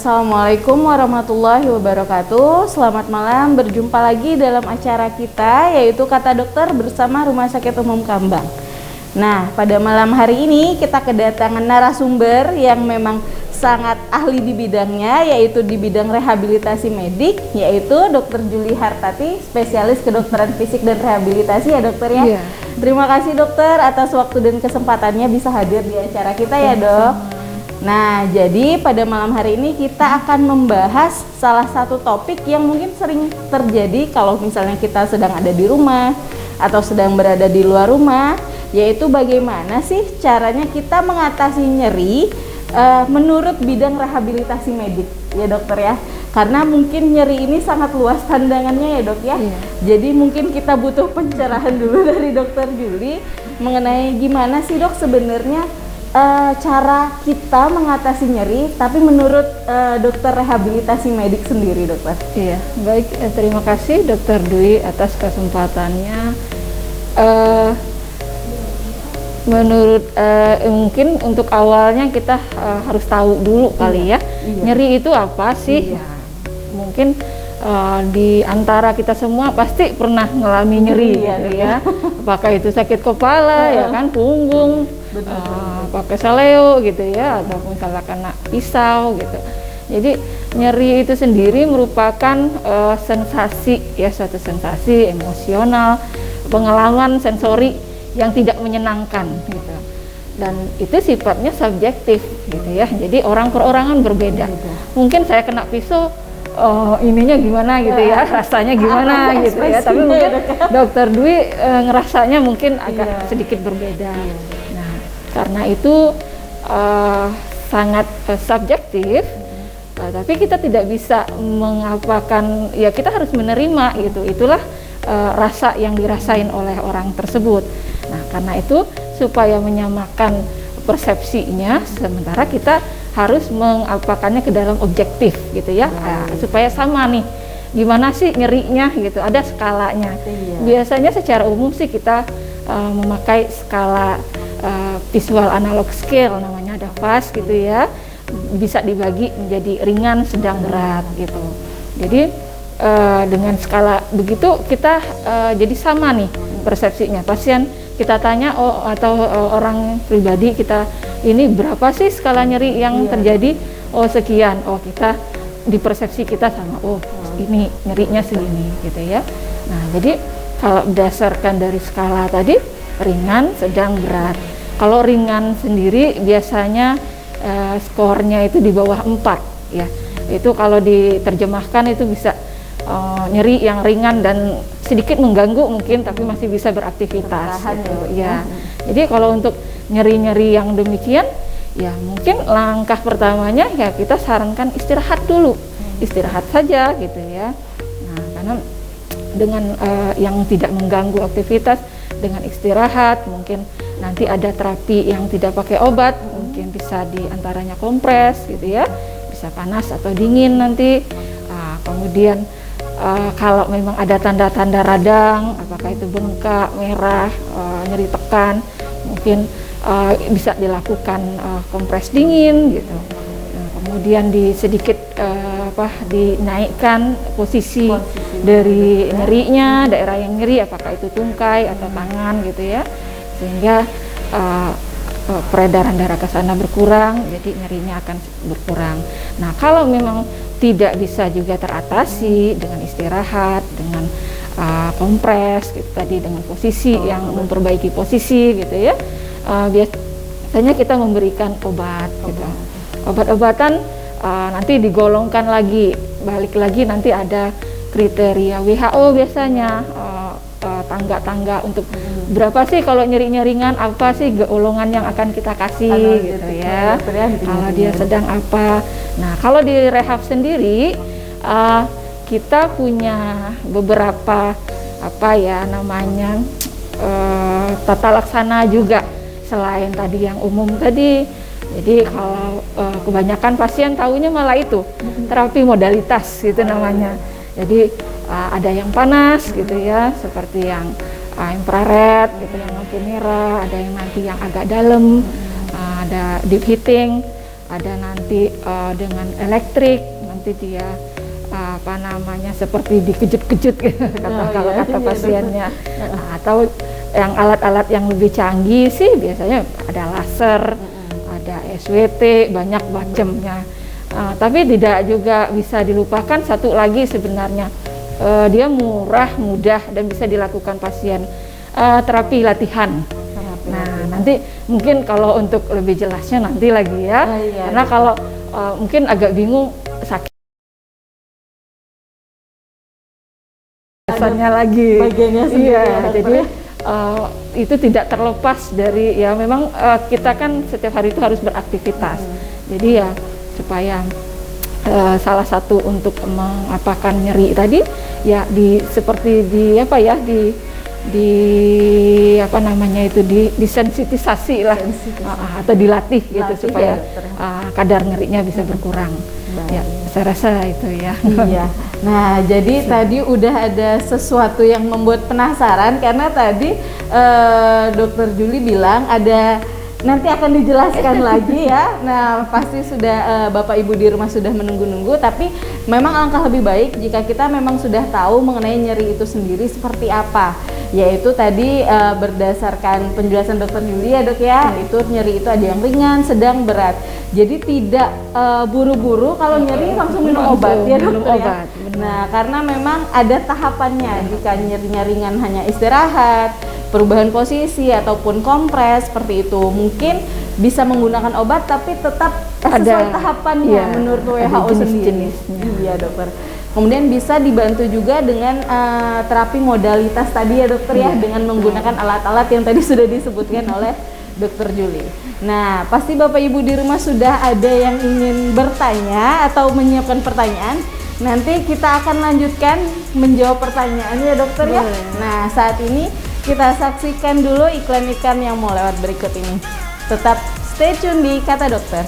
Assalamualaikum warahmatullahi wabarakatuh. Selamat malam, berjumpa lagi dalam acara kita yaitu Kata Dokter bersama Rumah Sakit Umum Kambang. Nah, pada malam hari ini kita kedatangan narasumber yang memang sangat ahli di bidangnya, yaitu di bidang rehabilitasi medik, yaitu Dr. Julie Hartati, spesialis kedokteran fisik dan rehabilitasi ya dokter ya. Iya. Terima kasih dokter atas waktu dan kesempatannya bisa hadir di acara kita ya dok. Nah, jadi pada malam hari ini kita akan membahas salah satu topik yang mungkin sering terjadi kalau misalnya kita sedang ada di rumah atau sedang berada di luar rumah, yaitu bagaimana sih caranya kita mengatasi nyeri menurut bidang rehabilitasi medik ya dokter ya. Karena mungkin nyeri ini sangat luas pandangannya ya dok ya. Iya. Jadi mungkin kita butuh pencerahan dulu dari dokter Julie mengenai gimana sih dok sebenarnya cara kita mengatasi nyeri, tapi menurut dokter rehabilitasi medik sendiri, dokter. Iya, baik. Terima kasih dokter Dwi atas kesempatannya. Menurut mungkin untuk awalnya kita harus tahu dulu kali ya, nyeri itu apa sih? Iya. Mungkin di antara kita semua pasti pernah mengalami nyeri gitu ya. Apakah itu sakit kepala ya kan, punggung, pakai saleo gitu ya, atau misalnya kena pisau gitu. Jadi nyeri itu sendiri merupakan sensasi ya, suatu sensasi emosional, pengalaman sensori yang tidak menyenangkan gitu. Dan itu sifatnya subjektif gitu ya. Jadi orang per orangan berbeda. Mungkin saya kena pisau, ininya gimana gitu ya, rasanya gimana gitu ya. Tapi mungkin dokter Dwi ngerasanya mungkin agak sedikit berbeda. Nah, karena itu sangat subjektif, tapi kita tidak bisa mengapakan, ya kita harus menerima gitu. Itulah rasa yang dirasain oleh orang tersebut. Nah, karena itu supaya menyamakan persepsinya, sementara kita harus mengapakannya ke dalam objektif gitu ya, supaya sama nih. Gimana sih nyerinya gitu? Ada skalanya. Biasanya secara umum sih kita memakai skala visual analog scale, namanya ada VAS gitu ya, bisa dibagi menjadi ringan, sedang, berat gitu. Jadi dengan skala begitu kita jadi sama nih persepsinya. Pasien kita tanya atau orang pribadi kita, ini berapa sih skala nyeri yang terjadi? Oh sekian. Oh kita di persepsi kita sama. Oh ini nyerinya segini gitu ya. Nah jadi kalau berdasarkan dari skala tadi, ringan, sedang, berat. Kalau ringan sendiri biasanya skornya itu di bawah 4 ya. Itu kalau diterjemahkan itu bisa nyeri yang ringan dan sedikit mengganggu mungkin, tapi masih bisa beraktivitas gitu ya. Jadi kalau untuk nyeri-nyeri yang demikian ya mungkin langkah pertamanya ya kita sarankan istirahat dulu. Istirahat saja gitu ya. Nah, karena dengan yang tidak mengganggu aktivitas, dengan istirahat mungkin nanti ada terapi yang tidak pakai obat, mungkin bisa diantaranya kompres gitu ya, bisa panas atau dingin nanti. Kemudian kalau memang ada tanda-tanda radang, apakah itu bengkak, merah, nyeri tekan, mungkin bisa dilakukan kompres dingin gitu. Nah, kemudian sedikit dinaikkan posisi dari nyerinya, daerah yang nyeri, apakah itu tungkai atau tangan gitu ya, sehingga peredaran darah ke sana berkurang, jadi nyerinya akan berkurang. Nah, kalau memang tidak bisa juga teratasi dengan istirahat, dengan kompres gitu tadi, dengan posisi yang memperbaiki posisi gitu ya, biasanya kita memberikan obat gitu. Obat-obatan nanti digolongkan lagi, balik lagi nanti ada kriteria WHO biasanya, tangga-tangga untuk berapa sih kalau nyerinya ringan, apa sih golongan yang akan kita kasih gitu ya. Kalau dia sedang apa. Nah, kalau di rehab sendiri kita punya beberapa tata laksana juga selain tadi yang umum tadi. Jadi kalau kebanyakan pasien tahunya malah itu terapi modalitas gitu namanya. Jadi ada yang panas gitu ya, seperti yang infrared gitu, yang lampu merah, ada yang nanti yang agak dalam, ada deep heating, ada nanti dengan elektrik, nanti dia seperti dikejut-kejut gitu, kalau kata pasiennya. Atau yang alat-alat yang lebih canggih sih biasanya ada laser, ada SWT, banyak macamnya. Tapi tidak juga bisa dilupakan satu lagi sebenarnya, dia murah, mudah, dan bisa dilakukan pasien, terapi latihan. Nah, nanti mungkin kalau untuk lebih jelasnya nanti lagi ya, karena kalau mungkin agak bingung sakit bagiannya lagi. Bagiannya sendiri. Iya, jadi itu tidak terlepas dari ya memang kita kan setiap hari itu harus beraktivitas. Jadi ya supaya salah satu untuk mengapakan nyeri tadi ya seperti disensitisasi lah, atau dilatih gitu supaya kadar nyerinya bisa berkurang. Ya, saya rasa itu ya. Iya. Nah, jadi tadi udah ada sesuatu yang membuat penasaran karena tadi Dokter Juli bilang ada nanti akan dijelaskan lagi ya. Nah, pasti sudah Bapak Ibu di rumah sudah menunggu-nunggu, tapi memang alangkah lebih baik jika kita memang sudah tahu mengenai nyeri itu sendiri seperti apa. Yaitu tadi berdasarkan penjelasan Dokter Juli ya Dok ya, itu nyeri itu ada yang ringan, sedang, berat. Jadi tidak buru-buru kalau nyeri langsung minum obat ya Dokter ya. Nah, karena memang ada tahapannya. Jika nyerinya ringan hanya istirahat, perubahan posisi ataupun kompres seperti itu, mungkin bisa menggunakan obat tapi tetap sesuai tahapannya menurut WHO sendiri. Iya Dokter. Kemudian bisa dibantu juga dengan terapi modalitas tadi ya Dokter ya, dengan menggunakan alat-alat yang tadi sudah disebutkan oleh Dokter Juli. Nah, pasti Bapak Ibu di rumah sudah ada yang ingin bertanya atau menyiapkan pertanyaan. Nanti kita akan lanjutkan menjawab pertanyaannya Dokter ya. Nah, saat ini kita saksikan dulu iklan-iklan yang mau lewat berikut ini. Tetap stay tune di Kata Dokter.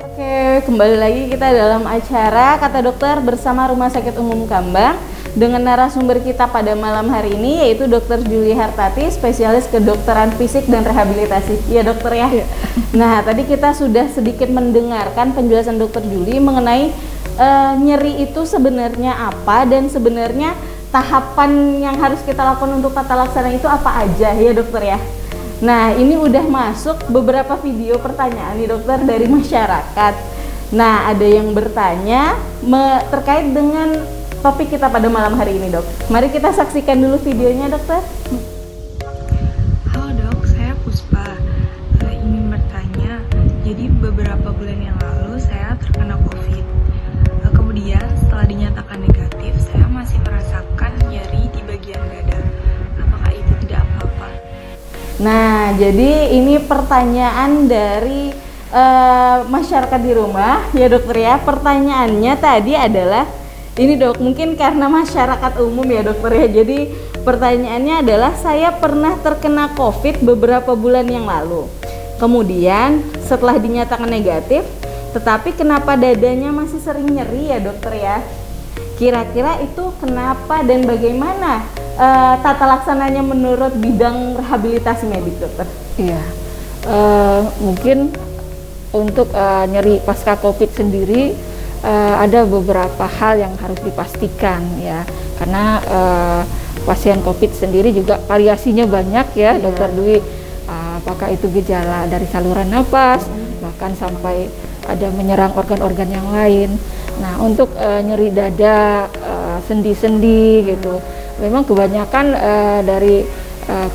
Oke, kembali lagi kita dalam acara Kata Dokter bersama Rumah Sakit Umum Kambang. Dengan narasumber kita pada malam hari ini yaitu Dr. Juli Hartati, spesialis kedokteran fisik dan rehabilitasi. Iya Dokter ya. Nah, tadi kita sudah sedikit mendengarkan penjelasan Dr. Juli mengenai nyeri itu sebenarnya apa dan sebenarnya tahapan yang harus kita lakukan untuk tata laksana itu apa aja ya Dokter ya. Nah, ini udah masuk beberapa video pertanyaan nih Dokter dari masyarakat. Nah, ada yang bertanya terkait dengan topik kita pada malam hari ini Dok. Mari kita saksikan dulu videonya Dokter. Halo Dok, saya Puspa. Ingin bertanya, jadi beberapa bulan yang lalu saya terkena COVID. Kemudian setelah dinyatakan negatif, saya masih merasakan nyeri di bagian dada. Apakah itu tidak apa-apa? Nah, jadi ini pertanyaan dari masyarakat di rumah ya Dokter ya. Pertanyaannya tadi adalah ini Dok, mungkin karena masyarakat umum ya Dokter ya. Jadi pertanyaannya adalah saya pernah terkena COVID beberapa bulan yang lalu. Kemudian setelah dinyatakan negatif, tetapi kenapa dadanya masih sering nyeri ya Dokter ya? Kira-kira itu kenapa dan bagaimana tata laksananya menurut bidang rehabilitasi medik Dokter? Iya, mungkin untuk nyeri pasca COVID sendiri ada beberapa hal yang harus dipastikan ya, karena pasien COVID sendiri juga variasinya banyak ya Dokter Dwi, apakah itu gejala dari saluran napas, bahkan sampai ada menyerang organ-organ yang lain. Nah, untuk nyeri dada, sendi-sendi gitu, memang kebanyakan dari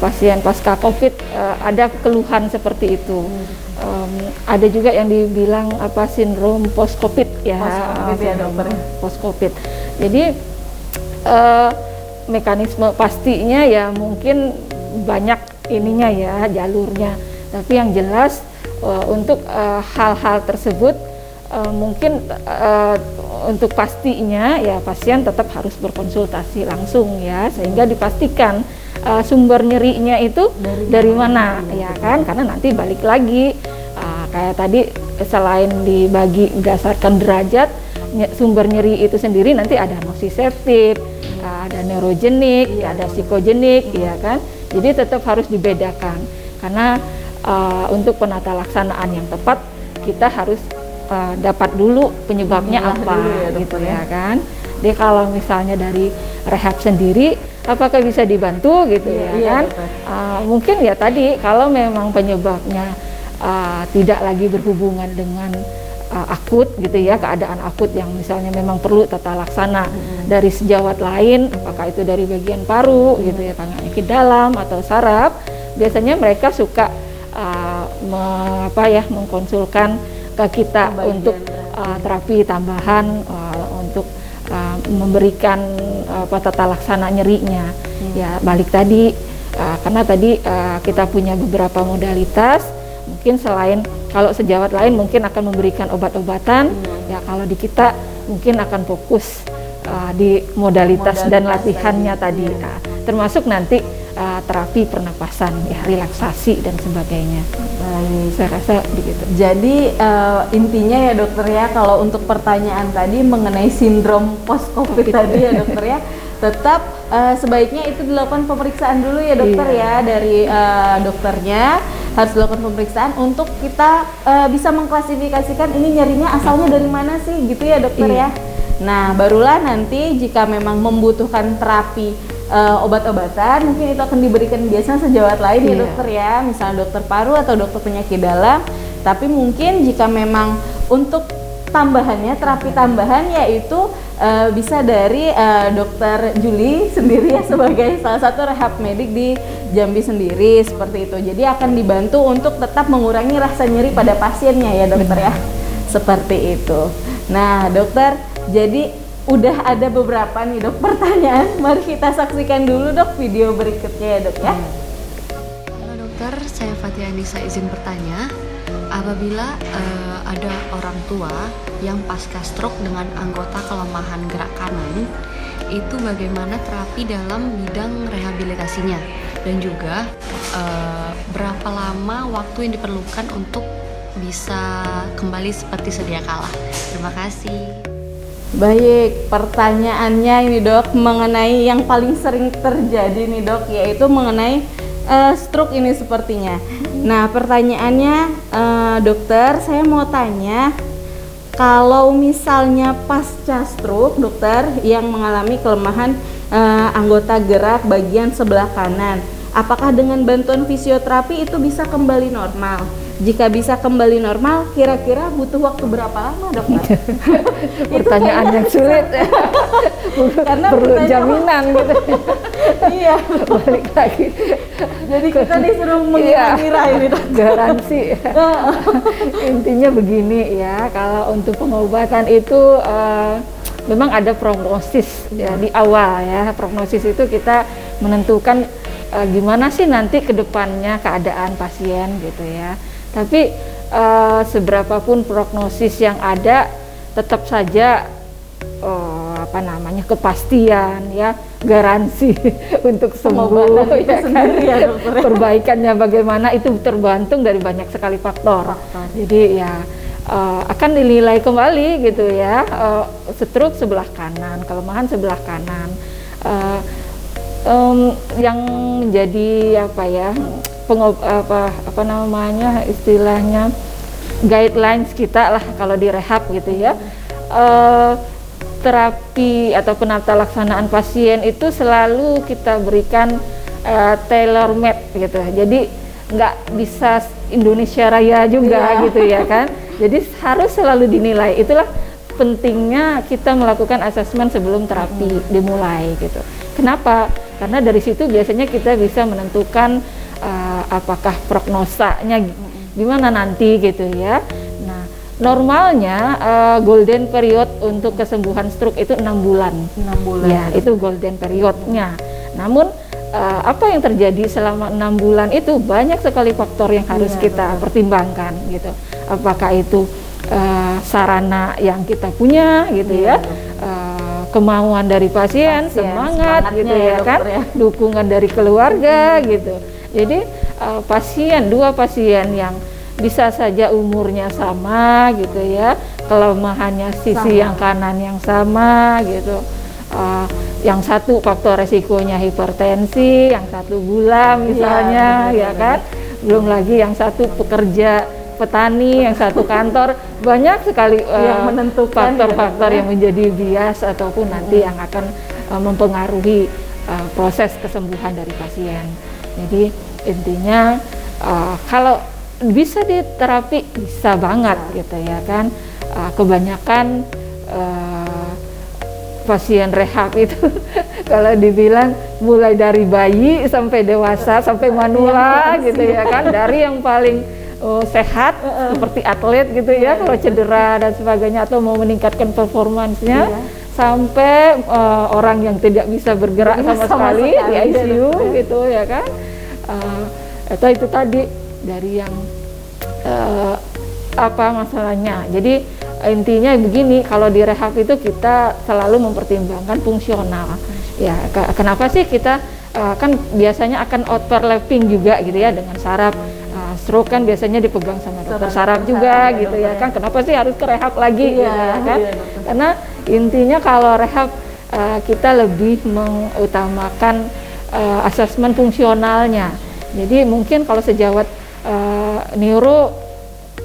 pasien pasca COVID ada keluhan seperti itu. Ada juga yang dibilang sindrom post COVID ya, post COVID. Jadi mekanisme pastinya ya mungkin banyak ininya ya jalurnya. Tapi yang jelas untuk hal-hal tersebut mungkin untuk pastinya ya pasien tetap harus berkonsultasi langsung ya, sehingga dipastikan sumber nyerinya itu dari mana ya kan, karena nanti balik lagi kayak tadi selain dibagi berdasarkan derajat sumber nyeri itu sendiri, nanti ada nosiseptif, ada neurogenik, ada psikogenik, ya kan. Jadi tetap harus dibedakan karena untuk penata laksanaan yang tepat kita harus dapat dulu penyebabnya apa dulu ya, gitu ya kan. Jadi kalau misalnya dari rehab sendiri apakah bisa dibantu gitu ya kan. Mungkin ya tadi kalau memang penyebabnya tidak lagi berhubungan dengan akut gitu ya, keadaan akut yang misalnya memang perlu tata laksana dari sejawat lain, apakah itu dari bagian paru gitu ya, penyakit dalam atau saraf, biasanya mereka suka mengkonsulkan ke kita untuk terapi tambahan untuk memberikan tata laksana nyerinya. Ya balik tadi karena tadi kita punya beberapa modalitas, mungkin selain kalau sejawat lain mungkin akan memberikan obat-obatan, ya kalau di kita mungkin akan fokus di modalitas dan latihannya tadi, termasuk nanti terapi pernapasan, ya relaksasi dan sebagainya. Baik, saya rasa begitu. Jadi intinya ya dokter ya, kalau untuk pertanyaan tadi mengenai sindrom post COVID tadi ya dokter ya, tetap sebaiknya itu dilakukan pemeriksaan dulu ya dokter ya, dari dokternya harus dilakukan pemeriksaan untuk kita bisa mengklasifikasikan ini nyerinya asalnya dari mana sih gitu ya dokter ya. Nah barulah nanti jika memang membutuhkan terapi obat-obatan, mungkin itu akan diberikan biasanya sejawat lain ya dokter ya, misalnya dokter paru atau dokter penyakit dalam. Tapi mungkin jika memang untuk tambahannya, terapi tambahan yaitu bisa dari dokter Juli sendiri ya, sebagai salah satu rehab medik di Jambi sendiri seperti itu. Jadi akan dibantu untuk tetap mengurangi rasa nyeri pada pasiennya ya dokter ya, seperti itu. Nah dokter, jadi udah ada beberapa nih dok pertanyaan, mari kita saksikan dulu dok video berikutnya ya dok ya. Halo dokter, saya Fatia Anissa izin bertanya, apabila ada orang tua yang pasca stroke dengan anggota kelemahan gerak kanan, itu bagaimana terapi dalam bidang rehabilitasinya, dan juga berapa lama waktu yang diperlukan untuk bisa kembali seperti sedia kala? Terima kasih. Baik, pertanyaannya ini dok mengenai yang paling sering terjadi nih dok, yaitu mengenai stroke ini sepertinya. Nah pertanyaannya dokter, saya mau tanya, kalau misalnya pasca stroke dokter yang mengalami kelemahan anggota gerak bagian sebelah kanan, apakah dengan bantuan fisioterapi itu bisa kembali normal? Jika bisa kembali normal, kira-kira butuh waktu berapa lama dokter? Pertanyaan yang sulit ya. Karena perlu jaminan gitu. Iya, balik lagi. Jadi kita disuruh mengira-ngira ini dok. Garansi. Intinya begini ya, kalau untuk pengobatan itu memang ada prognosis ya di awal ya. Prognosis itu kita menentukan gimana sih nanti ke depannya keadaan pasien gitu ya. Tapi seberapapun prognosis yang ada, tetap saja kepastian ya, garansi untuk sembuh ya kan? Ya, perbaikannya bagaimana itu tergantung dari banyak sekali faktor. Jadi ya akan dinilai kembali gitu ya, stroke sebelah kanan, kelemahan sebelah kanan, yang menjadi istilahnya guidelines kita lah kalau di rehab gitu ya. Terapi atau penata laksanaan pasien itu selalu kita berikan tailor made gitu. Jadi nggak bisa Indonesia Raya juga gitu ya kan. Jadi harus selalu dinilai. Itulah pentingnya kita melakukan asesmen sebelum terapi dimulai gitu. Kenapa? Karena dari situ biasanya kita bisa menentukan apakah prognosanya gimana nanti gitu ya. Nah, normalnya golden period untuk kesembuhan stroke itu 6 bulan. 6 bulan. Ya, itu golden periodnya. Namun apa yang terjadi selama 6 bulan itu banyak sekali faktor yang harus kita pertimbangkan gitu. Apakah itu sarana yang kita punya gitu ya. Kemauan dari pasien, semangat gitu ya kan, dukungan dari keluarga gitu. Jadi dua pasien yang bisa saja umurnya sama gitu ya, kelemahannya sisi yang kanan yang sama gitu. Yang satu faktor resikonya hipertensi, yang satu gula misalnya, ya kan. Belum lagi yang satu pekerja petani, yang satu kantor, banyak sekali yang menentukan faktor-faktor yang menjadi bias ataupun nanti yang akan mempengaruhi proses kesembuhan dari pasien. Jadi intinya kalau bisa diterapi bisa banget gitu ya kan. Kebanyakan pasien rehab itu kalau dibilang mulai dari bayi sampai dewasa sampai manula gitu ya kan, dari yang paling sehat seperti atlet gitu ya, kalau cedera dan sebagainya atau mau meningkatkan performansnya, sampai orang yang tidak bisa bergerak sama sekali di ICU gitu ya kan. Atau itu tadi dari yang apa masalahnya. Jadi intinya begini, kalau di rehab itu kita selalu mempertimbangkan fungsional. Ya, kenapa sih kita kan biasanya akan overlapping juga gitu ya dengan saraf. Stroke kan biasanya dipegang sama dokter saraf juga gitu ya kan. Kenapa sih harus ke rehab lagi gitu ya kan? Karena intinya kalau rehab kita lebih mengutamakan asesmen fungsionalnya. Jadi mungkin kalau sejawat neuro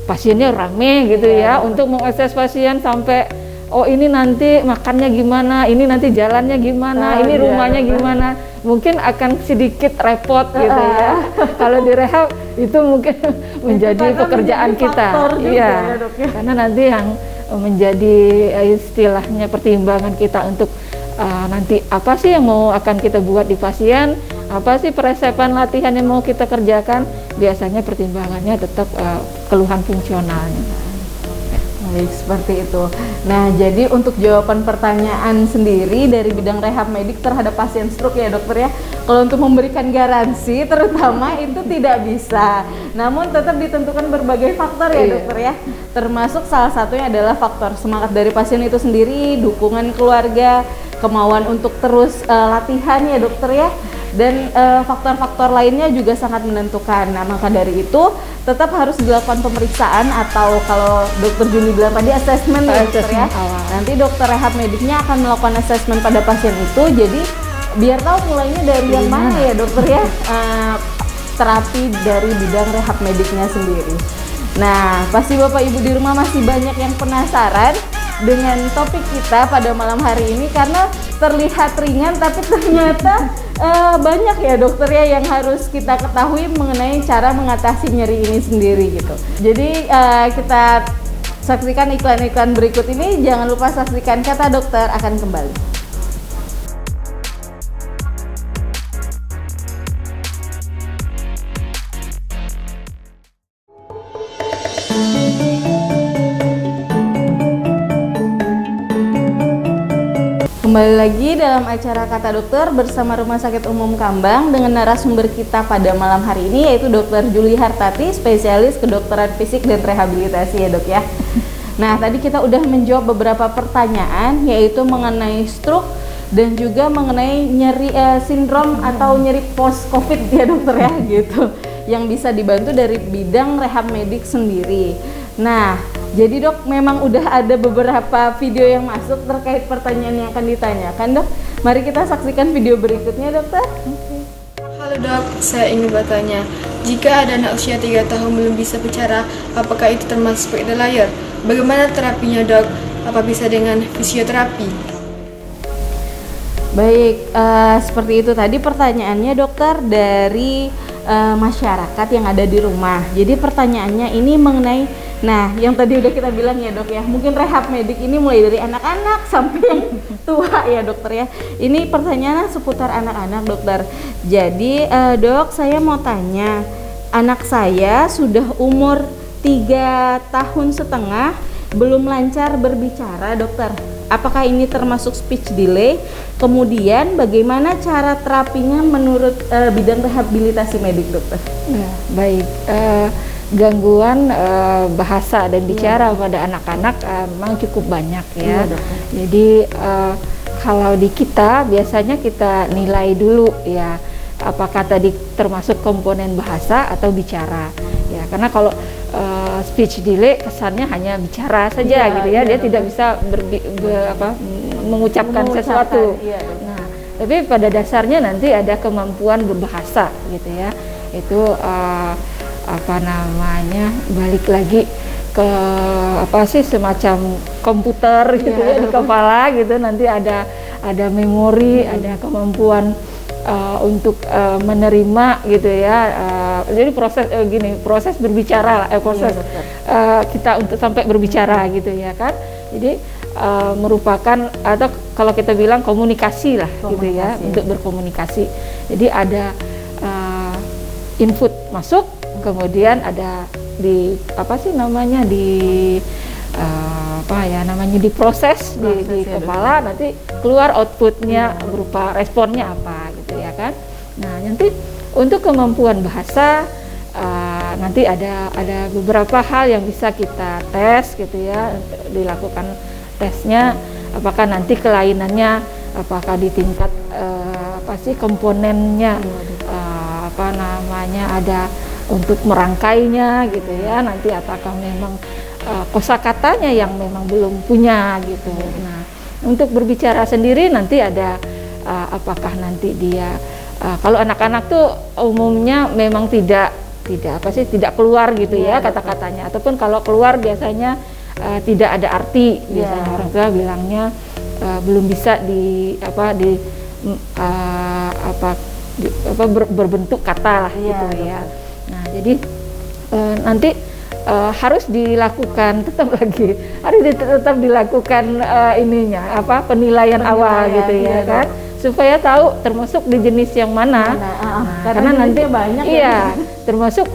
pasiennya rame gitu ya, untuk mengakses pasien sampai oh ini nanti makannya gimana, ini nanti jalannya gimana, ini rumahnya gimana, mungkin akan sedikit repot gitu ya. Kalau di rehab itu mungkin menjadi pekerjaan kita, iya, karena nanti yang menjadi istilahnya pertimbangan kita untuk nanti apa sih yang mau akan kita buat di pasien, apa sih peresepan latihan yang mau kita kerjakan, biasanya pertimbangannya tetap keluhan fungsionalnya. Baik, seperti itu. Nah, jadi untuk jawaban pertanyaan sendiri dari bidang rehab medik terhadap pasien stroke ya dokter ya, kalau untuk memberikan garansi terutama itu tidak bisa, namun tetap ditentukan berbagai faktor ya dokter ya, termasuk salah satunya adalah faktor semangat dari pasien itu sendiri, dukungan keluarga, kemauan untuk terus latihan ya dokter ya, dan faktor-faktor lainnya juga sangat menentukan. Nah, maka dari itu tetap harus dilakukan pemeriksaan atau kalau dokter Juli bilang tadi asesmen ya dokter ya. Nanti dokter rehab mediknya akan melakukan asesmen pada pasien itu, jadi biar tahu mulainya dari yang mana ya dokter ya, terapi dari bidang rehab mediknya sendiri. Nah, pasti Bapak Ibu di rumah masih banyak yang penasaran dengan topik kita pada malam hari ini, karena terlihat ringan tapi ternyata banyak ya dokter ya yang harus kita ketahui mengenai cara mengatasi nyeri ini sendiri gitu. Jadi kita saksikan iklan-iklan berikut ini, jangan lupa saksikan Kata Dokter akan kembali. Kembali lagi dalam acara Kata Dokter bersama Rumah Sakit Umum Kambang dengan narasumber kita pada malam hari ini, yaitu Dr. Juli Hartati, spesialis kedokteran fisik dan rehabilitasi ya dok ya. Nah, tadi kita udah menjawab beberapa pertanyaan, yaitu mengenai stroke dan juga mengenai nyeri sindrom atau nyeri post covid ya dokter ya gitu, yang bisa dibantu dari bidang rehab medik sendiri. Nah, jadi dok, memang udah ada beberapa video yang masuk terkait pertanyaan yang akan ditanyakan dok. Mari kita saksikan video berikutnya dokter. Halo dok, saya ingin bertanya, jika ada anak usia 3 tahun belum bisa bicara, apakah itu termasuk speech delay? Bagaimana terapinya dok? Apa bisa dengan fisioterapi? Baik, seperti itu tadi pertanyaannya dokter dari masyarakat yang ada di rumah. Jadi pertanyaannya ini mengenai, nah yang tadi udah kita bilang ya dok ya, mungkin rehab medik ini mulai dari anak-anak sampai yang tua ya dokter ya. Ini pertanyaannya seputar anak-anak dokter. Jadi dok, saya mau tanya, anak saya sudah umur 3,5 tahun, belum lancar berbicara dokter. Apakah ini termasuk speech delay? Kemudian bagaimana cara terapinya menurut bidang rehabilitasi medik dokter? Nah, baik, gangguan bahasa dan bicara pada anak-anak memang cukup banyak ya. Jadi kalau di kita biasanya kita nilai dulu ya, apakah tadi termasuk komponen bahasa atau bicara. ya, karena kalau speech delay kesannya hanya bicara saja gitu ya, dia tidak bisa mengucapkan sesuatu. Nah, tapi pada dasarnya nanti ada kemampuan berbahasa gitu ya, itu balik lagi ke semacam komputer gitu ya di kepala gitu, nanti ada memori, ada kemampuan untuk menerima gitu ya, jadi proses berbicara lah, kita untuk sampai berbicara gitu ya kan, jadi merupakan, atau kalau kita bilang komunikasi lah gitu ya, untuk berkomunikasi. Jadi ada input masuk, kemudian ada diproses di kepala, nanti keluar outputnya berupa responnya apa gitu ya kan. Nah, nanti untuk kemampuan bahasa nanti ada beberapa hal yang bisa kita tes gitu ya, dilakukan tesnya, apakah nanti kelainannya, apakah di tingkat komponennya, ada untuk merangkainya gitu ya, nanti apakah memang kosakatanya yang memang belum punya gitu. Nah, untuk berbicara sendiri nanti ada apakah nanti dia kalau anak-anak tuh umumnya memang tidak keluar gitu ya kata-katanya, ataupun kalau keluar biasanya tidak ada arti, biasanya orang tua bilangnya belum bisa berbentuk kata lah gitu ya. Nah, jadi nanti harus dilakukan tetap dilakukan penilaian awal gitu ya kan, supaya tahu termasuk di jenis yang mana. Karena nanti banyak termasuk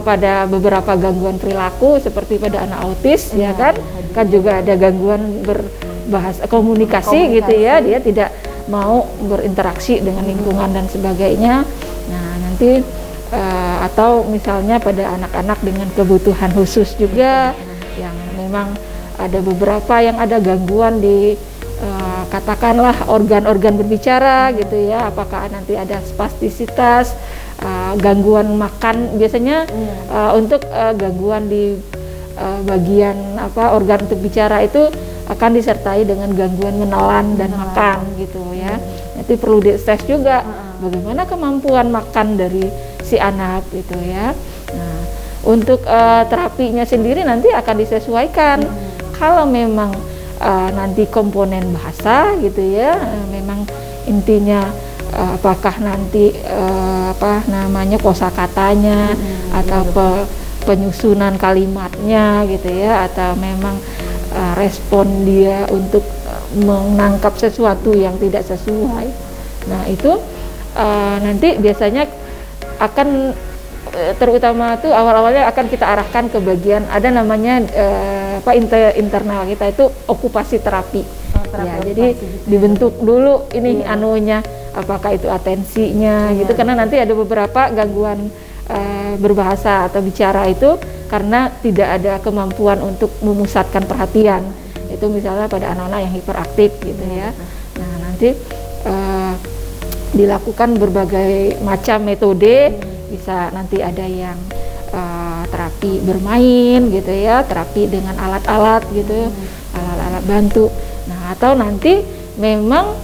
pada beberapa gangguan perilaku seperti pada anak autis ya kan juga ada gangguan berbahasa komunikasi gitu ya, dia tidak mau berinteraksi dengan lingkungan dan sebagainya. Nah, nanti atau misalnya pada anak-anak dengan kebutuhan khusus juga yang memang ada beberapa yang ada gangguan di katakanlah organ-organ berbicara gitu ya, apakah nanti ada spastisitas, gangguan makan biasanya untuk gangguan di bagian organ untuk bicara itu akan disertai dengan gangguan menelan dan makan gitu ya. Nanti perlu dites juga bagaimana kemampuan makan dari si anak gitu ya. Nah, untuk terapinya sendiri nanti akan disesuaikan. Kalau memang nanti komponen bahasa gitu ya, memang intinya apakah nanti kosakatanya atau penyusunan kalimatnya gitu ya, atau memang respon dia untuk menangkap sesuatu yang tidak sesuai. Nah, itu nanti biasanya akan terutama tuh awal-awalnya akan kita arahkan ke bagian ada namanya internal kita itu okupasi terapi. Jadi dibentuk dulu ini anunya, apakah itu atensinya gitu, karena nanti ada beberapa gangguan berbahasa atau bicara itu karena tidak ada kemampuan untuk memusatkan perhatian. Itu misalnya pada anak-anak yang hiperaktif gitu ya. Nah, nanti dilakukan berbagai macam metode, bisa nanti ada yang terapi bermain gitu ya, terapi dengan alat-alat gitu, alat-alat bantu. Nah, atau nanti memang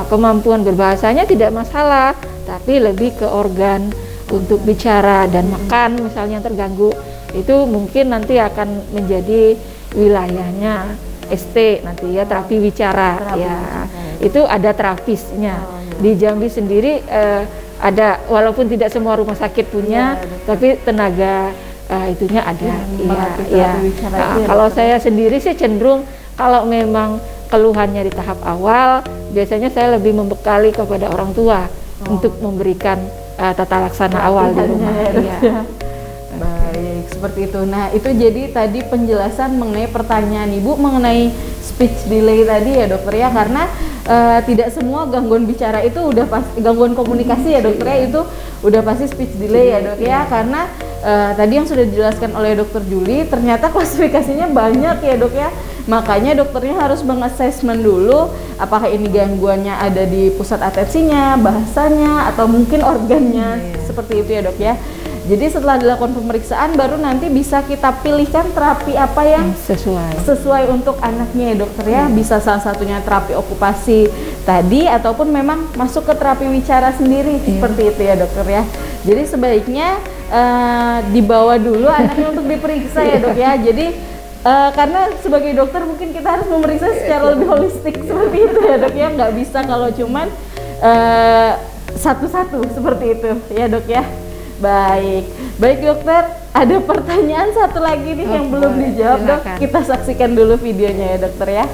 kemampuan berbahasanya tidak masalah, tapi lebih ke organ untuk bicara dan makan misalnya terganggu, itu mungkin nanti akan menjadi wilayahnya ST nanti ya, terapi bicara ya. Itu ada terapisnya. Di Jambi sendiri ada, walaupun tidak semua rumah sakit punya, tapi tenaga itunya ada. Kalau saya sendiri sih cenderung kalau memang keluhannya di tahap awal, biasanya saya lebih membekali kepada orang tua untuk memberikan tata laksana awal di rumah. Baik, seperti itu. Nah, itu jadi tadi penjelasan mengenai pertanyaan Ibu mengenai speech delay tadi ya dokter ya, karena tidak semua gangguan bicara itu udah pasti, gangguan komunikasi ya dokter ya, itu udah pasti speech delay ya dok ya, karena tadi yang sudah dijelaskan oleh dokter Juli ternyata klasifikasinya banyak ya dok ya, makanya dokternya harus mengassessment dulu apakah ini gangguannya ada di pusat atensinya, bahasanya, atau mungkin organnya seperti itu ya dok ya. Jadi setelah dilakukan pemeriksaan baru nanti bisa kita pilihkan terapi apa yang sesuai untuk anaknya ya dokter ya. Bisa salah satunya terapi okupasi tadi ataupun memang masuk ke terapi wicara sendiri seperti itu ya dokter ya. Jadi sebaiknya dibawa dulu anaknya untuk diperiksa ya dok ya. Jadi karena sebagai dokter mungkin kita harus memeriksa secara lebih holistik seperti itu ya dok ya. Nggak bisa kalau cuman satu-satu seperti itu ya dok ya. Baik dokter, ada pertanyaan satu lagi nih yang belum dijawab dok. Kita saksikan dulu videonya ya dokter ya.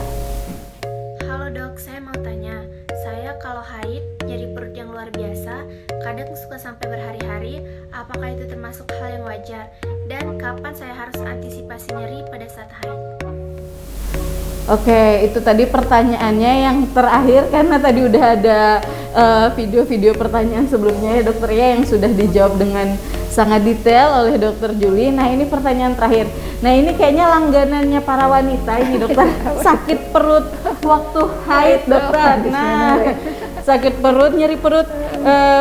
Halo dok, saya mau tanya, saya kalau haid nyeri perut yang luar biasa, kadang suka sampai berhari-hari, apakah itu termasuk hal yang wajar? Dan kapan saya harus antisipasi nyeri pada saat haid? Oke, itu tadi pertanyaannya yang terakhir karena tadi udah ada video-video pertanyaan sebelumnya ya dokter ya yang sudah dijawab dengan sangat detail oleh dokter Juli. Nah ini pertanyaan terakhir. Nah ini kayaknya langganannya para wanita ini dokter, sakit perut waktu haid dokter. Nah sakit perut, nyeri perut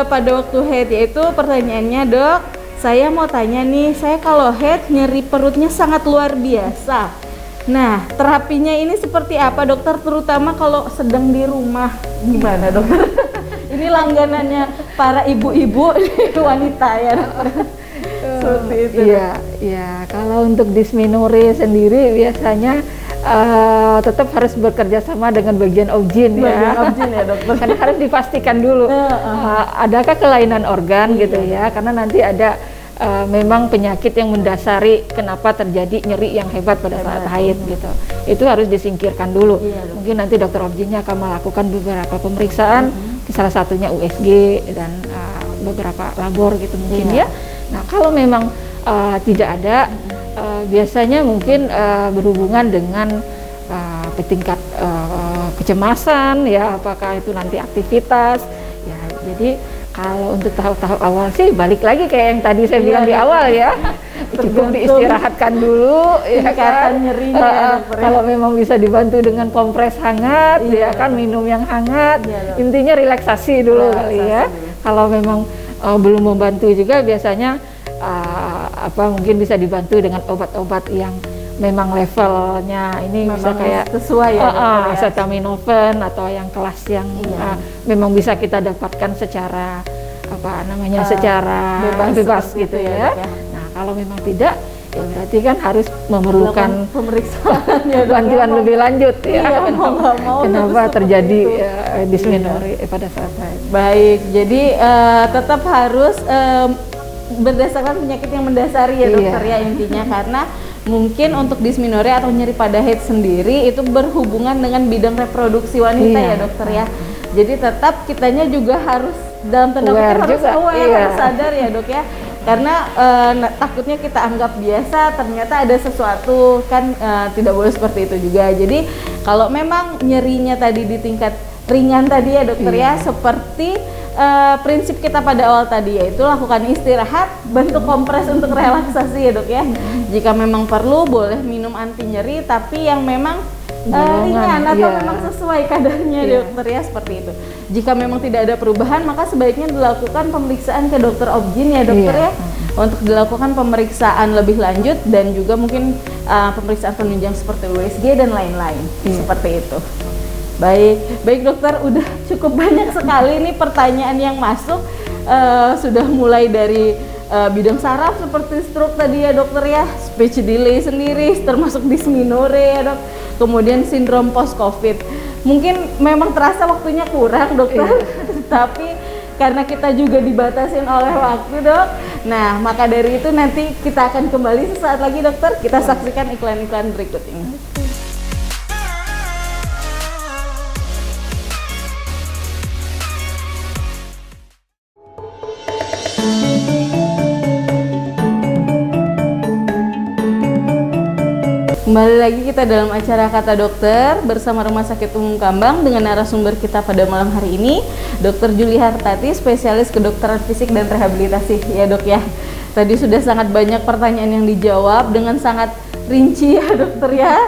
pada waktu haid, yaitu pertanyaannya dok, saya mau tanya nih, saya kalau haid nyeri perutnya sangat luar biasa. Nah, terapinya ini seperti apa dokter, terutama kalau sedang di rumah, gimana dokter? Ini langganannya para ibu-ibu wanita ya dokter. Seperti itu. Iya, kalau untuk dysmenorrhea sendiri biasanya tetap harus bekerja sama dengan bagian objin ya. Objin ya dokter. Karena harus dipastikan dulu adakah kelainan organ gitu ya, karena nanti ada memang penyakit yang mendasari kenapa terjadi nyeri yang hebat pada saat haid gitu. Itu harus disingkirkan dulu. Mungkin nanti dokter objinnya akan melakukan beberapa pemeriksaan, salah satunya USG dan beberapa labor gitu mungkin ya. Nah kalau memang tidak ada, biasanya mungkin berhubungan dengan tingkat kecemasan ya, apakah itu nanti aktivitas ya. Jadi kalau untuk tahap-tahap awal sih balik lagi kayak yang tadi saya bilang di awal ya, cukup diistirahatkan dulu ya kan, nyerinya kalau memang bisa dibantu dengan kompres hangat ya kan, minum yang hangat, intinya relaksasi dulu kali ya. Kalau memang belum membantu juga biasanya mungkin bisa dibantu dengan obat-obat yang memang levelnya ini memang bisa kayak sesuai ya, acetaminophen atau yang kelas yang memang bisa kita dapatkan secara secara bebas gitu ya. Nah kalau memang tidak ya berarti kan harus memerlukan pemeriksaan bantuan lebih lanjut ya. Kenapa terjadi dysmenorrhea pada saat haid. Baik, jadi tetap harus berdasarkan penyakit yang mendasari ya dokter ya intinya, karena mungkin untuk dysmenorrhea atau nyeri pada haid sendiri itu berhubungan dengan bidang reproduksi wanita ya dokter ya. Jadi tetap kitanya juga harus dalam tanda kutip harus aware, harus sadar ya dok ya. Karena takutnya kita anggap biasa, ternyata ada sesuatu kan, tidak boleh seperti itu juga. Jadi kalau memang nyerinya tadi di tingkat ringan tadi ya dokter ya, seperti prinsip kita pada awal tadi, yaitu lakukan istirahat, bantu kompres untuk relaksasi ya dok ya. Jika memang perlu boleh minum anti nyeri, tapi yang memang ringan atau memang sesuai kadarnya dokter ya, seperti itu. Jika memang tidak ada perubahan, maka sebaiknya dilakukan pemeriksaan ke dokter objin ya dokter ya, untuk dilakukan pemeriksaan lebih lanjut dan juga mungkin pemeriksaan penunjang seperti USG dan lain-lain seperti itu. Baik dokter, udah cukup banyak sekali nih pertanyaan yang masuk, sudah mulai dari bidang saraf seperti stroke tadi ya dokter ya, speech delay sendiri, termasuk dysmenorrhea ya dok, kemudian sindrom post covid. Mungkin memang terasa waktunya kurang dokter, tapi karena kita juga dibatasin oleh waktu dok, nah maka dari itu nanti kita akan kembali sesaat lagi dokter. Kita saksikan iklan-iklan berikut ini. Kembali lagi kita dalam acara Kata Dokter bersama Rumah Sakit Umum Kambang dengan narasumber kita pada malam hari ini, Dr. Juli Hartati, spesialis kedokteran fisik dan rehabilitasi ya dok ya. Tadi sudah sangat banyak pertanyaan yang dijawab dengan sangat rinci ya dokter ya.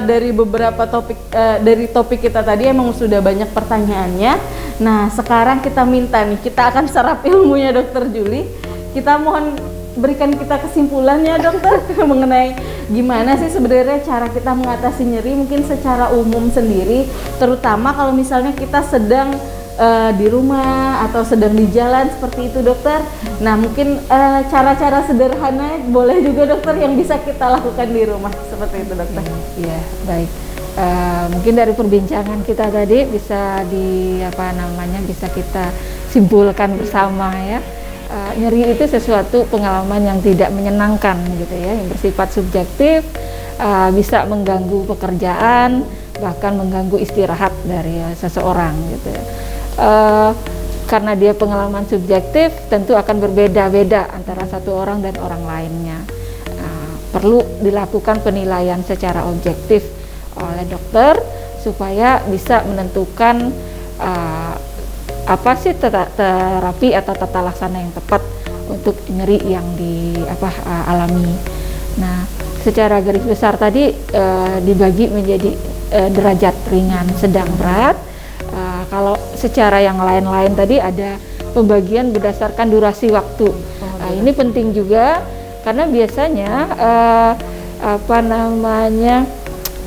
Dari beberapa topik, dari topik kita tadi emang sudah banyak pertanyaannya. Nah sekarang kita minta nih, kita akan serap ilmunya Dr. Juli. kita mohon berikan kita kesimpulannya dokter mengenai gimana sih sebenarnya cara kita mengatasi nyeri mungkin secara umum sendiri, terutama kalau misalnya kita sedang di rumah atau sedang di jalan seperti itu dokter. Nah mungkin cara-cara sederhana boleh juga dokter yang bisa kita lakukan di rumah seperti itu dokter. Iya, baik. Mungkin dari perbincangan kita tadi bisa bisa kita simpulkan bersama ya. Nyeri itu sesuatu pengalaman yang tidak menyenangkan gitu ya, yang bersifat subjektif, bisa mengganggu pekerjaan, bahkan mengganggu istirahat dari seseorang gitu ya. Karena dia pengalaman subjektif, tentu akan berbeda-beda antara satu orang dan orang lainnya. Perlu dilakukan penilaian secara objektif oleh dokter supaya bisa menentukan apa sih terapi atau tata laksana yang tepat untuk nyeri yang alami. Nah, secara garis besar tadi dibagi menjadi derajat ringan, sedang, berat. Kalau secara yang lain-lain tadi ada pembagian berdasarkan durasi waktu. Ini penting juga karena biasanya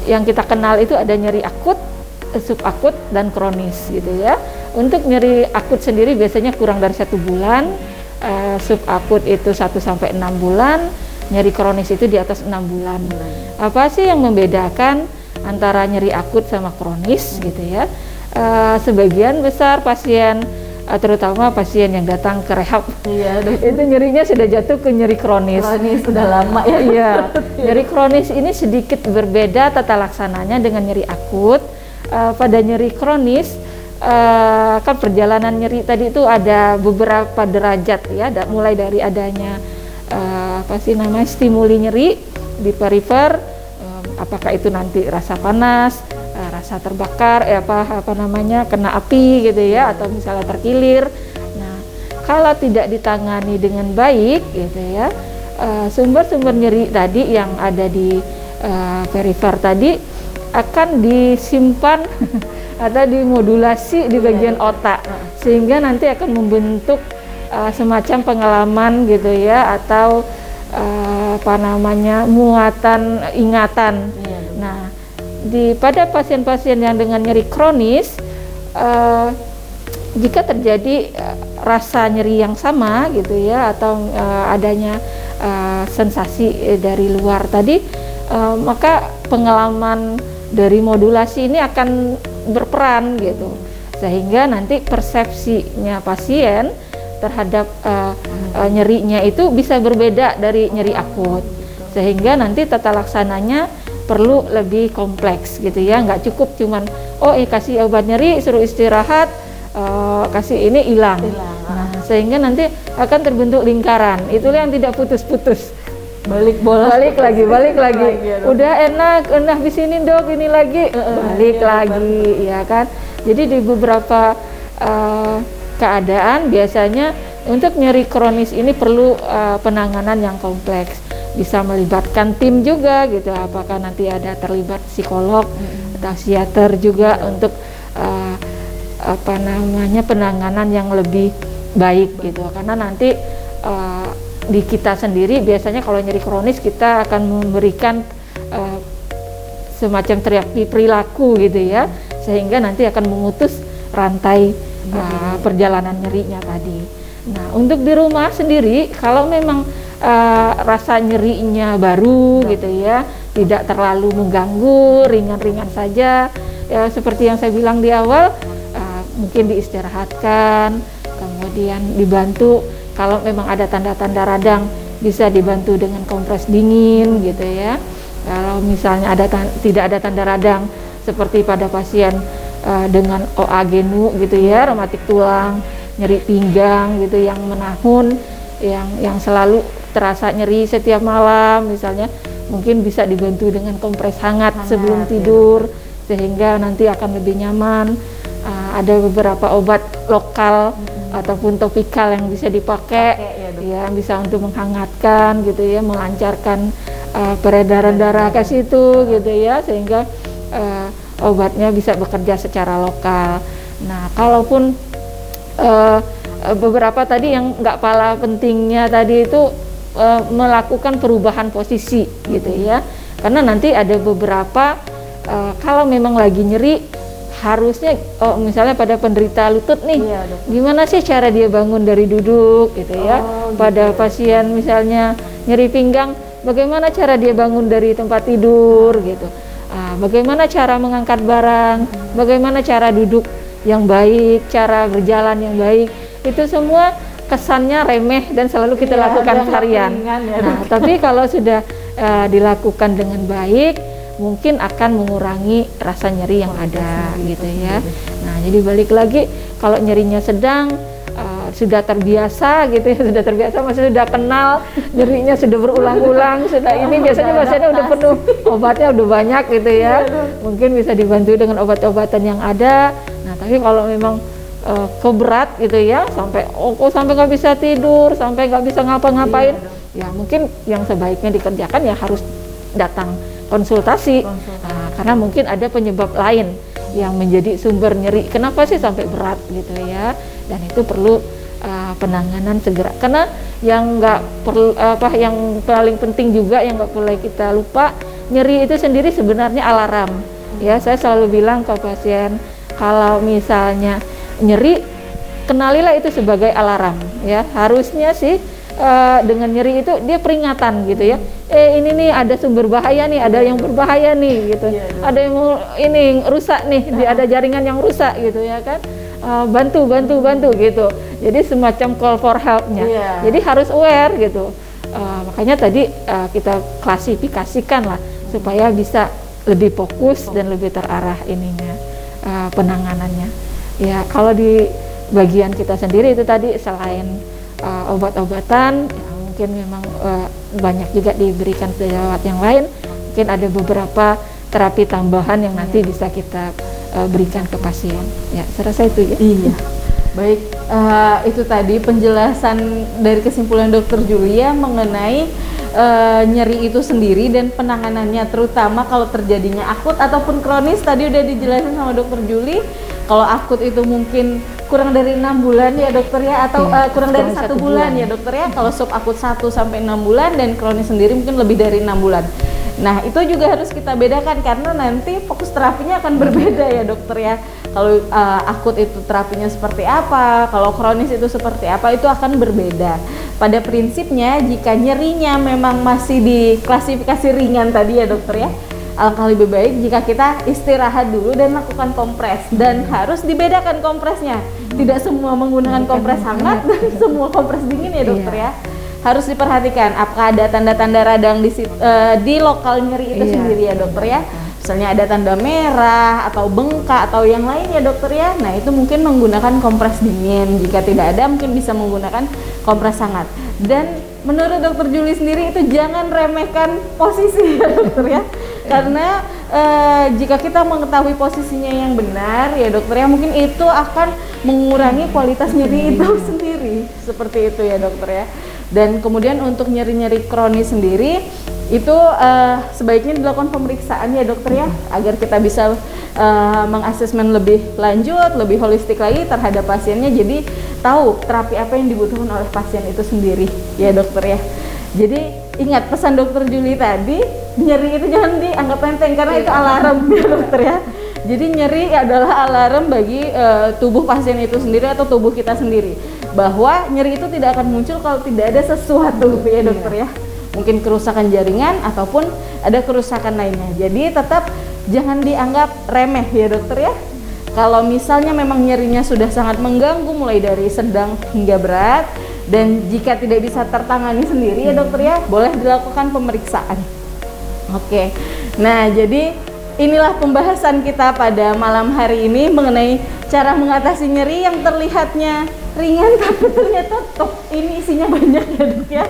yang kita kenal itu ada nyeri akut, subakut, dan kronis gitu ya. Untuk nyeri akut sendiri biasanya kurang dari 1 bulan, subakut itu 1 sampai 6 bulan, nyeri kronis itu di atas 6 bulan. Apa sih yang membedakan antara nyeri akut sama kronis gitu ya? Sebagian besar pasien, terutama pasien yang datang ke rehab, itu nyerinya sudah jatuh ke nyeri kronis. Kronis sudah lama ya. Iya, nyeri kronis ini sedikit berbeda tata laksananya dengan nyeri akut. Pada nyeri kronis, kan perjalanan nyeri tadi itu ada beberapa derajat ya, mulai dari adanya stimuli nyeri di perifer, apakah itu nanti rasa panas, rasa terbakar, kena api gitu ya, atau misalnya terkilir. Nah, kalau tidak ditangani dengan baik gitu ya, sumber-sumber nyeri tadi yang ada di perifer tadi akan disimpan atau dimodulasi di bagian otak, sehingga nanti akan membentuk semacam pengalaman gitu ya, atau muatan ingatan. Nah, pada pasien-pasien yang dengan nyeri kronis, jika terjadi rasa nyeri yang sama gitu ya, atau adanya sensasi dari luar tadi, maka pengalaman dari modulasi ini akan berperan gitu, sehingga nanti persepsinya pasien terhadap nyerinya itu bisa berbeda dari nyeri akut, sehingga nanti tata laksananya perlu lebih kompleks gitu ya, nggak cukup cuman kasih obat nyeri suruh istirahat, kasih ini hilang. Nah, sehingga nanti akan terbentuk lingkaran, itulah yang tidak putus-putus, balik lagi udah enak di sini dok, ini lagi balik lagi ya kan. Jadi di beberapa keadaan biasanya untuk nyeri kronis ini perlu penanganan yang kompleks, bisa melibatkan tim juga gitu, apakah nanti ada terlibat psikolog atau psikiater juga untuk penanganan yang lebih baik gitu, karena nanti di kita sendiri biasanya kalau nyeri kronis kita akan memberikan semacam terapi perilaku gitu ya, sehingga nanti akan memutus rantai perjalanan nyerinya tadi. Nah, untuk di rumah sendiri kalau memang rasa nyerinya baru gitu ya, tidak terlalu mengganggu, ringan-ringan saja ya, seperti yang saya bilang di awal, mungkin diistirahatkan, kemudian dibantu kalau memang ada tanda-tanda radang bisa dibantu dengan kompres dingin gitu ya. Kalau misalnya tidak ada tanda radang seperti pada pasien dengan OA genu gitu ya, rematik tulang, nyeri pinggang gitu yang menahun, yang selalu terasa nyeri setiap malam misalnya, mungkin bisa dibantu dengan kompres hangat sebelum tidur sehingga nanti akan lebih nyaman. Ada beberapa obat lokal ataupun topikal yang bisa dipakai ya, bisa untuk menghangatkan gitu ya, melancarkan peredaran darah ke situ gitu ya, sehingga obatnya bisa bekerja secara lokal. Nah, kalaupun beberapa tadi yang nggak kalah pentingnya tadi itu melakukan perubahan posisi gitu ya, karena nanti ada beberapa kalau memang lagi nyeri harusnya misalnya pada penderita lutut nih, gimana sih cara dia bangun dari duduk gitu ya. Pada pasien misalnya nyeri pinggang, bagaimana cara dia bangun dari tempat tidur gitu. Bagaimana cara mengangkat barang, bagaimana cara duduk yang baik, cara berjalan yang baik, itu semua kesannya remeh dan selalu kita lakukan harian. Nah, tapi kalau sudah dilakukan dengan baik, mungkin akan mengurangi rasa nyeri yang ada gitu ya. Nah, jadi balik lagi, kalau nyerinya sedang, sudah terbiasa gitu ya, sudah terbiasa, maksudnya sudah kenal nyerinya, sudah berulang-ulang, sudah ini biasanya pasiennya udah penuh, obatnya udah banyak gitu ya, mungkin bisa dibantu dengan obat-obatan yang ada. Nah, tapi kalau memang keberat gitu ya, sampai sampai nggak bisa tidur, sampai nggak bisa ngapa-ngapain, ya mungkin yang sebaiknya dikerjakan ya harus datang konsultasi. Karena mungkin ada penyebab lain yang menjadi sumber nyeri. Kenapa sih sampai berat gitu ya? Dan itu perlu penanganan segera. Karena yang nggak perlu yang paling penting juga yang nggak boleh kita lupa, nyeri itu sendiri sebenarnya alarm. Ya, saya selalu bilang ke pasien, kalau misalnya nyeri, kenalilah itu sebagai alarm. Ya, harusnya sih dengan nyeri itu dia peringatan gitu ya. Ini nih ada sumber bahaya nih, ada yang berbahaya nih gitu. Ada yang ini rusak nih, ada jaringan yang rusak gitu ya kan. Bantu gitu. Jadi semacam call for help-nya. Jadi harus aware gitu. Makanya tadi kita klasifikasikan lah supaya bisa lebih fokus dan lebih terarah ininya penanganannya. Ya, kalau di bagian kita sendiri itu tadi selain obat-obatan, ya mungkin memang banyak juga diberikan perawat yang lain. Mungkin ada beberapa terapi tambahan yang nanti bisa kita berikan ke pasien. Ya, saya rasa itu ya. Iya. Baik, itu tadi penjelasan dari kesimpulan Dokter Julia mengenai nyeri itu sendiri dan penanganannya, terutama kalau terjadinya akut ataupun kronis. Tadi udah dijelasin sama Dokter Juli. Kalau akut itu mungkin kurang dari 6 bulan ya dokter ya, atau kurang dari 1 bulan ya dokter ya. Kalau subakut 1 sampai 6 bulan dan kronis sendiri mungkin lebih dari 6 bulan. Nah, itu juga harus kita bedakan karena nanti fokus terapinya akan berbeda ya dokter ya. Kalau akut itu terapinya seperti apa, kalau kronis itu seperti apa, itu akan berbeda. Pada prinsipnya jika nyerinya memang masih di klasifikasi ringan tadi ya dokter ya, alangkah lebih baik jika kita istirahat dulu dan lakukan kompres, dan harus dibedakan kompresnya. Tidak semua menggunakan kompres hangat dan semua kompres dingin ya dokter ya. Harus diperhatikan apakah ada tanda-tanda radang di lokal nyeri itu sendiri ya dokter ya. Misalnya ada tanda merah atau bengkak atau yang lain ya dokter ya. Nah, itu mungkin menggunakan kompres dingin. Jika tidak ada mungkin bisa menggunakan kompres hangat. Dan menurut Dokter Juli sendiri itu jangan remehkan posisi ya dokter ya. Karena jika kita mengetahui posisinya yang benar ya dokter ya, mungkin itu akan mengurangi kualitas nyeri itu sendiri. Seperti itu ya dokter ya. Dan kemudian untuk nyeri-nyeri kronis sendiri itu sebaiknya dilakukan pemeriksaan ya dokter ya, agar kita bisa mengasesmen lebih lanjut, lebih holistik lagi terhadap pasiennya, jadi tahu terapi apa yang dibutuhkan oleh pasien itu sendiri ya dokter ya. Jadi ingat pesan Dokter Juli tadi, nyeri itu jangan dianggap enteng karena itu alarm ya dokter ya. Jadi nyeri adalah alarm bagi tubuh pasien itu sendiri atau tubuh kita sendiri, bahwa nyeri itu tidak akan muncul kalau tidak ada sesuatu ya dokter ya. Mungkin kerusakan jaringan ataupun ada kerusakan lainnya. Jadi tetap jangan dianggap remeh ya dokter ya. Kalau misalnya memang nyerinya sudah sangat mengganggu mulai dari sedang hingga berat, dan jika tidak bisa tertangani sendiri ya dokter ya, boleh dilakukan pemeriksaan. Oke. Nah, jadi inilah pembahasan kita pada malam hari ini mengenai cara mengatasi nyeri yang terlihatnya ringan tapi ternyata ini isinya banyak ya dok ya.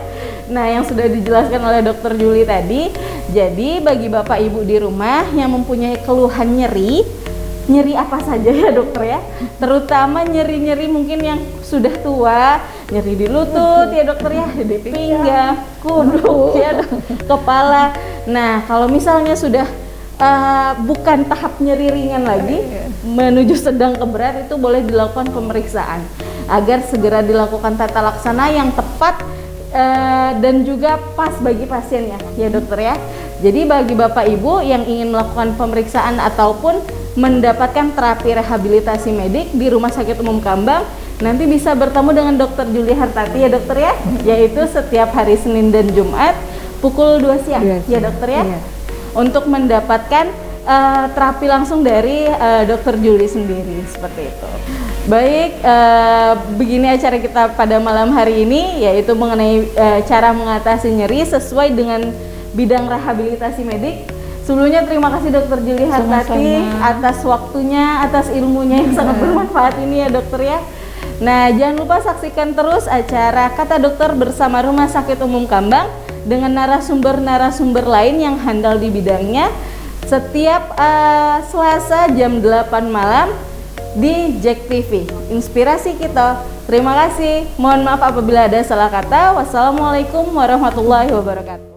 Nah, yang sudah dijelaskan oleh Dokter Juli tadi, jadi bagi Bapak Ibu di rumah yang mempunyai keluhan nyeri apa saja ya dokter ya, terutama nyeri-nyeri mungkin yang sudah tua, nyeri di lutut ya dokter ya, di pinggang, kuduk ya, kepala. Nah, kalau misalnya sudah bukan tahap nyeri ringan lagi menuju sedang ke berat, itu boleh dilakukan pemeriksaan agar segera dilakukan tata laksana yang tepat dan juga pas bagi pasiennya ya dokter ya. Jadi bagi Bapak Ibu yang ingin melakukan pemeriksaan ataupun mendapatkan terapi rehabilitasi medik di Rumah Sakit Umum Kambang, nanti bisa bertemu dengan Dr. Julie Hartati ya dokter ya, yaitu setiap hari Senin dan Jumat pukul 2 siang ya dokter ya, untuk mendapatkan terapi langsung dari Dr. Julie sendiri seperti itu. Baik, begini acara kita pada malam hari ini, yaitu mengenai cara mengatasi nyeri sesuai dengan bidang rehabilitasi medik. Sebelumnya terima kasih Dr. Julie Hartati atas waktunya, atas ilmunya yang sangat bermanfaat ini ya dokter ya. Nah, jangan lupa saksikan terus acara Kata Dokter bersama Rumah Sakit Umum Kambang dengan narasumber-narasumber lain yang handal di bidangnya setiap Selasa jam 8 malam di Jack TV, inspirasi kita. Terima kasih, mohon maaf apabila ada salah kata. Wassalamualaikum warahmatullahi wabarakatuh.